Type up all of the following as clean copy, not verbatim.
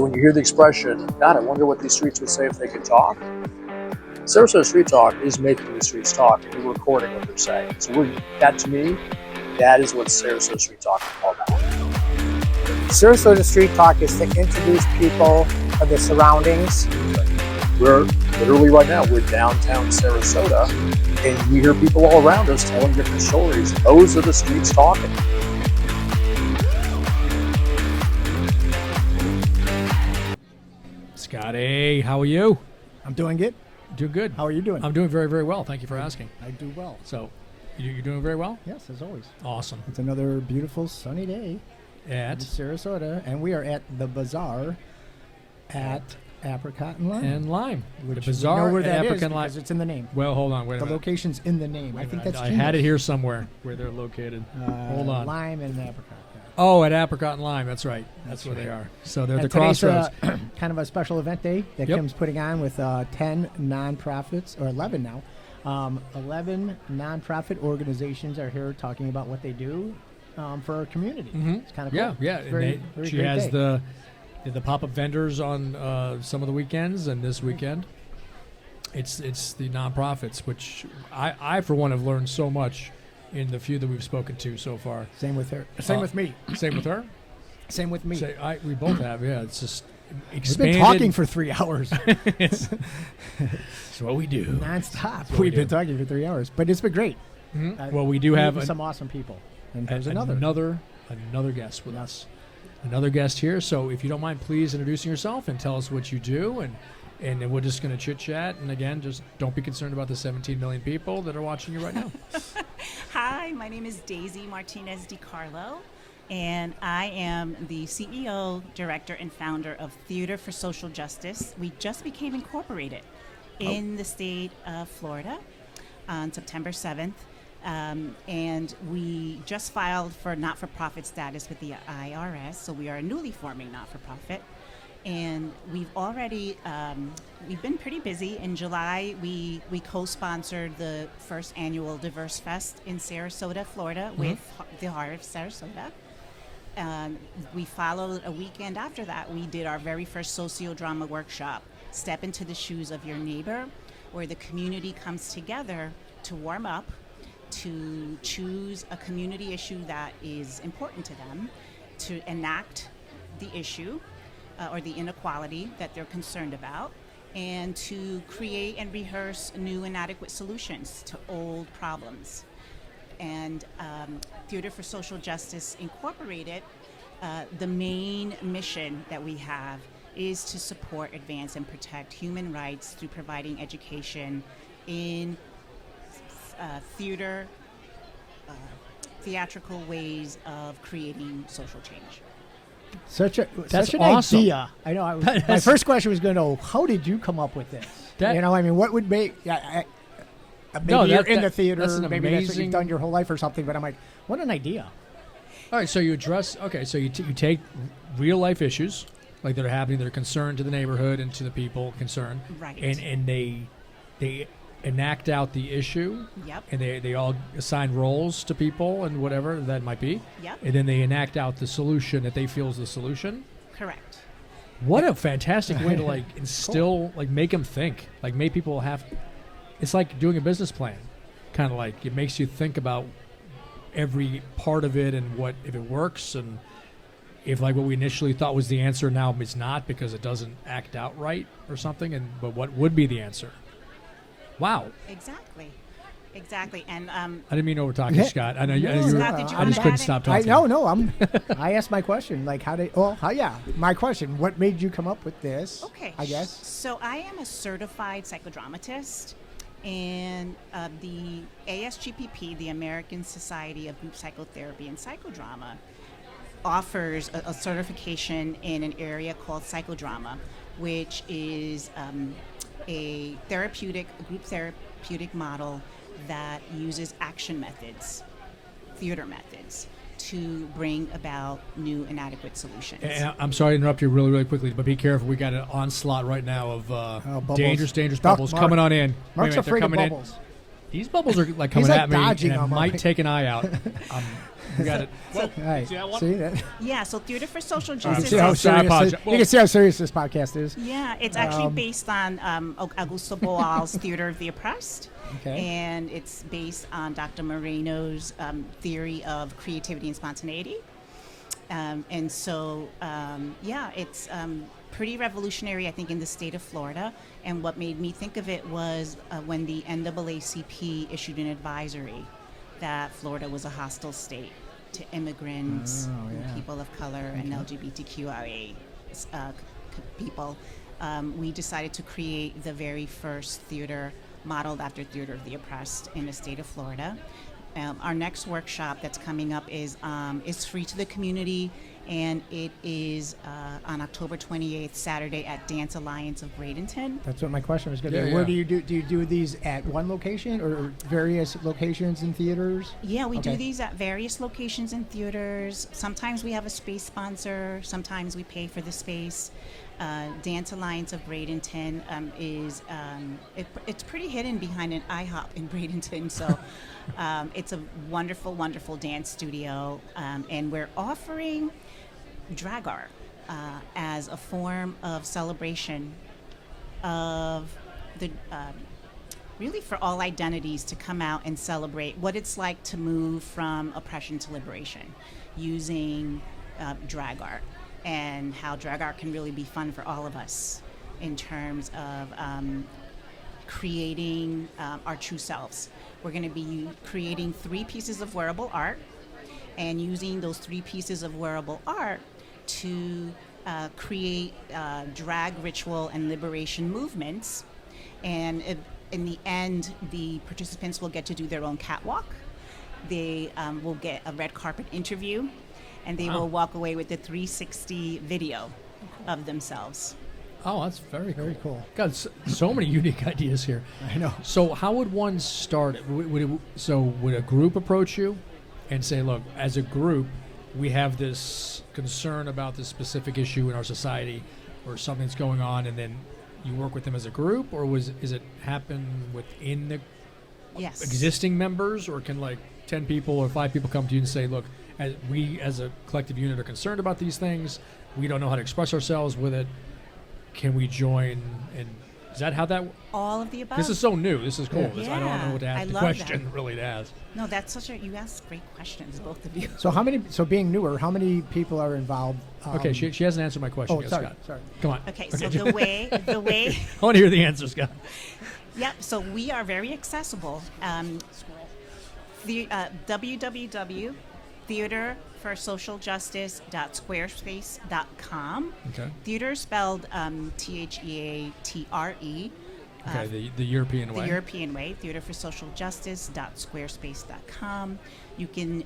So when you hear the expression, God, I wonder what these streets would say if they could talk, Sarasota Street Talk is making the streets talk, and we're recording what they're saying. So that, to me, that is what Sarasota Street Talk is all about. Sarasota Street Talk is to introduce people of the surroundings. We're literally right now, we're downtown Sarasota, and we hear people all around us telling different stories. Those are the streets talking. Scotty, how are you? I'm doing good. Doing good. How are you doing? I'm doing very, very well. Thank you for asking. I do well. So, you're doing very well? Yes, as always. Awesome. It's another beautiful sunny day in Sarasota, and we are at the Bazaar at Apricot and Lime. The Bazaar where at that Apricot is and Lime. because it's in the name. Well, hold on. Wait a The minute. location's in the name. I think that's I had it here somewhere where they're located. Hold on. Lime and Apricot. Yeah. Oh, at Apricot and Lime. That's right. That's where they are. So they're at the today's, crossroads. Kind of a special event day that Kim's putting on with 10 nonprofits, or 11 now. 11 nonprofit organizations are here talking about what they do for our community. Mm-hmm. It's kind of cool. Yeah. It's very She great has day. the pop-up vendors on some of the weekends, and this weekend it's the nonprofits, which I for one have learned so much in the few that we've spoken to so far. Same with her. Same with me. Same with her. Same with me. We both have. Yeah, it's just We've expanded. been talking for 3 hours. It's what we do. Non-stop. What we We've been do. talking for 3 hours, but it's been great. Mm-hmm. Well, we do have some awesome people. And there's another guest with us. Another guest here. So if you don't mind, please introducing yourself and tell us what you do, and then we're just going to chit chat. And again, just don't be concerned about the 17 million people that are watching you right now. Hi, my name is Daisy Martinez-DiCarlo, and I am the CEO, director, and founder of Theater for Social Justice. We just became incorporated in the state of Florida on September 7th. And we just filed for not-for-profit status with the IRS, so we are a newly forming not-for-profit. And we've already, we've been pretty busy. In July, we co-sponsored the first annual Diverse Fest in Sarasota, Florida, with the Heart of Sarasota. We followed a weekend after that. We did our very first sociodrama workshop, Step into the Shoes of Your Neighbor, where the community comes together to warm up, to choose a community issue that is important to them, to enact the issue or the inequality that they're concerned about, and to create and rehearse new and adequate solutions to old problems. And Theater for Social Justice Incorporated, the main mission that we have is to support, advance, and protect human rights through providing education in theatrical ways of creating social change. Such an awesome. idea. I know. My first question was going to know, how did you come up with this? What would make... maybe you're in the theater. That's an maybe that's what amazing... you've done your whole life or something. But I'm like, what an idea. All right, so you address... Okay, so you take real-life issues, like that are happening, that are concerned to the neighborhood and to the people concerned. Right. And they enact out the issue. Yep. And they all assign roles to people and whatever that might be. Yep. And then they enact out the solution that they feel is the solution. Correct. What a fantastic way to instill, make them think, make people have. It's like doing a business plan, kind of like it makes you think about every part of it and what if it works and if what we initially thought was the answer now it's not because it doesn't act out right or something. But what would be the answer? Wow. Exactly. And I didn't mean to over talk you, Scott. I know you. Scott, did you I just couldn't stop talking. I asked my question. My question. What made you come up with this? Okay. I guess. So I am a certified psychodramatist, and the ASGPP, the American Society of Group Psychotherapy and Psychodrama, offers a certification in an area called psychodrama, which is a group therapeutic model that uses action methods, theater methods, to bring about new and adequate solutions. And I'm sorry to interrupt you really, really quickly, but be careful. We got an onslaught right now of dangerous bubbles coming on in. Mark's afraid of bubbles. These bubbles are like coming like at me, dodging and I them. might take an eye out. We got it. All right. See that one? See that? Yeah, so Theater for Social right, Justice. See how So I serious apologize. you can see how serious this podcast is. Yeah, it's actually based on Augusto Boal's Theater of the Oppressed. Okay. And it's based on Dr. Moreno's theory of creativity and spontaneity. And so, it's pretty revolutionary, I think, in the state of Florida. And what made me think of it was when the NAACP issued an advisory that Florida was a hostile state to immigrants, and people of color, and LGBTQIA people. We decided to create the very first theater modeled after Theater of the Oppressed in the state of Florida. Our next workshop that's coming up is free to the community, and it is on October 28th, Saturday at Dance Alliance of Bradenton. That's what my question was going to Yeah, be. yeah. Where do you do these at one location or various locations in theaters? Yeah, we do Okay. these at various locations in theaters. Sometimes we have a space sponsor. Sometimes we pay for the space. Dance Alliance of Bradenton it's pretty hidden behind an IHOP in Bradenton. So it's a wonderful, wonderful dance studio. And we're offering drag art as a form of celebration of the really for all identities to come out and celebrate what it's like to move from oppression to liberation using drag art, and how drag art can really be fun for all of us in terms of creating our true selves. We're going to be creating 3 pieces of wearable art and using those 3 pieces of wearable art to create drag ritual and liberation movements. And in the end, the participants will get to do their own catwalk. They will get a red carpet interview, and they will walk away with a 360 video of themselves. Oh, that's very Very cool. God, so many unique ideas here. I know. So how would one start? Would a group approach you and say, look, as a group, we have this concern about this specific issue in our society or something that's going on, and then you work with them as a group, or is it happen within the Yes. existing members, or can like 10 people or 5 people come to you and say, look, as a collective unit are concerned about these things, we don't know how to express ourselves with it, can we join? And is that how that? All of the above. This is so new. This is cool. Yeah. I don't know what to I ask. The love question that. really to ask. No, that's you ask great questions, both of you. So being newer, how many people are involved? Okay, she hasn't answered my question Oh, yet, sorry. Scott. Sorry. Come on. Okay, so the way, I want to hear the answer, Scott. yep. So we are very accessible. The www.theaterforsocialjustice.squarespace.com. Okay. Theater spelled Theatre. Okay, the European way. The European way, theaterforsocialjustice.squarespace.com. You can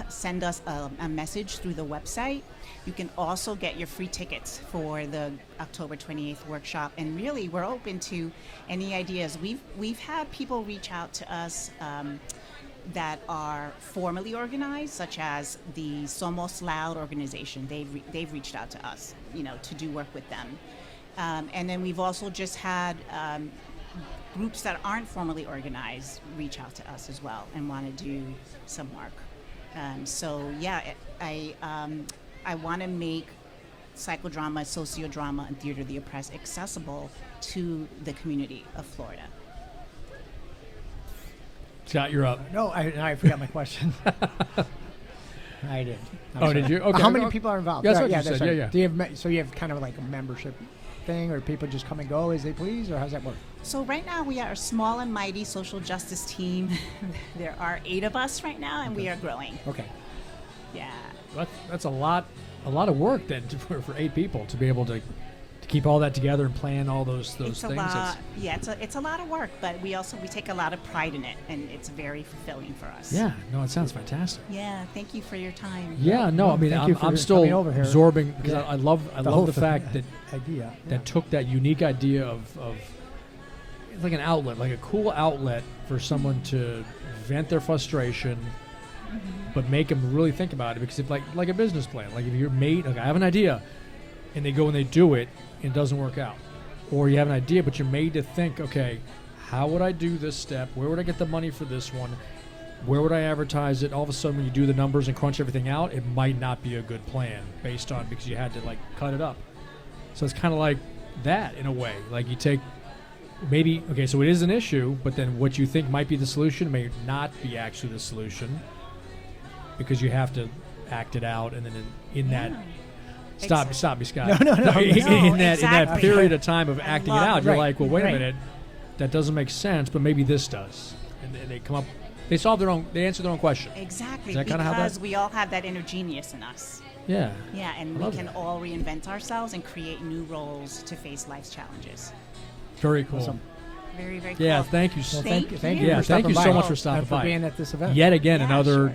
send us a message through the website. You can also get your free tickets for the October 28th workshop. And really, we're open to any ideas. We've had people reach out to us that are formally organized, such as the Somos Loud organization. They've reached out to us, to do work with them. And then we've also just had groups that aren't formally organized reach out to us as well and want to do some work. I want to make psychodrama, sociodrama, and theater of the oppressed accessible to the community of Florida. Scott, you're up. No, I forgot my question. I did. Did you? Okay. How many people are involved? That's what yeah, you said. right. Yeah. Do you have so you have kind of like a membership thing, or people just come and go as they please, or how's that work? So right now we are a small and mighty social justice team. There are 8 of us right now, and we are growing. Okay. Yeah. That's a lot of work then for 8 people to be able to keep all that together and plan all those It's things. a lot. It's a lot of work, but we take a lot of pride in it, and it's very fulfilling for us. Yeah, no, it sounds fantastic. Yeah. Thank you for your time. Yeah, no, Well, I mean, thank you for I'm still coming over here. absorbing because Yeah. I love whole the fact that idea that took that unique idea of it's like an outlet, like a cool outlet for someone to vent their frustration, but make them really think about it. Because if like a business plan, like if you're made, like I have an idea, and they go and they do it, and it doesn't work out, or you have an idea but you're made to think, okay, how would I do this step? Where would I get the money for this one? Where would I advertise it? All of a sudden, when you do the numbers and crunch everything out, it might not be a good plan based on because you had to like cut it up. So it's kind of like that in a way. Like you take maybe okay, so it is an issue, but then what you think might be the solution may not be actually the solution because you have to act it out, and then in that. Stop me, Scott. No. in that exactly. period of time of acting it out, you're Right. like, well, wait a Right. minute, that doesn't make sense, but maybe this does, and they come up, they answer their own question. Exactly, Is that kinda how because that- we all have that inner genius in us. Yeah. Yeah, and I we love can that. all reinvent ourselves and create new roles to face life's challenges. Very cool. Awesome. Very, very cool. Yeah, thank you. Well, Thank thank you. you. Yeah, for thank you stopping so by much for stopping and for by. being at this event. Yet again, Yeah, another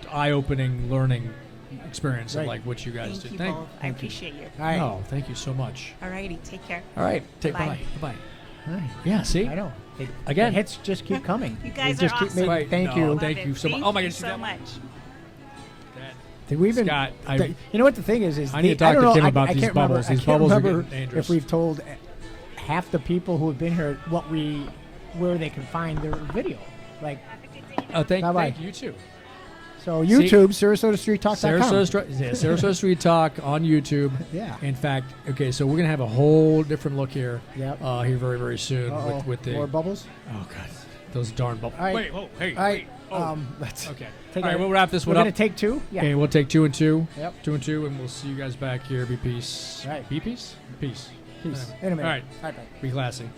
sure. eye-opening learning experience Right. of like what you guys Thank did. you Thank both. I thank you. appreciate you. All right. Oh, thank you so much. Alrighty, take care. All right, take Bye. bye. All right. Yeah, see. I know. Again. the hits just keep coming. You guys They just are keep awesome. making- Right. Thank No, you. thank Love you it. so much. Thank Oh my you God, see so that? much. Did we even? Scott, you know what the thing is? I need to talk I don't to know, Kim I- about I these can't remember- bubbles. I These can't bubbles are remember getting dangerous. if we've told half the people who have been here where they can find their video. Like, Oh, Bye-bye. thank you too. so YouTube, SarasotaStreetTalk.com. Sarasota Street Talk on YouTube. Yeah. In fact, okay, so we're gonna have a whole different look here. Yep. Here very very soon Uh-oh. with the More bubbles. oh god those darn bubbles. All right. Wait, oh hey, All right. wait. Oh. Let's Okay. take All right, a- we'll wrap this We're one gonna up. take two. Yeah. Okay, we'll take 2 and 2. Yep. 2 and 2, and we'll see you guys back here. Be peace. Right. Be peace. Peace. Peace. All In a minute. right. All right. Bye. Be classy.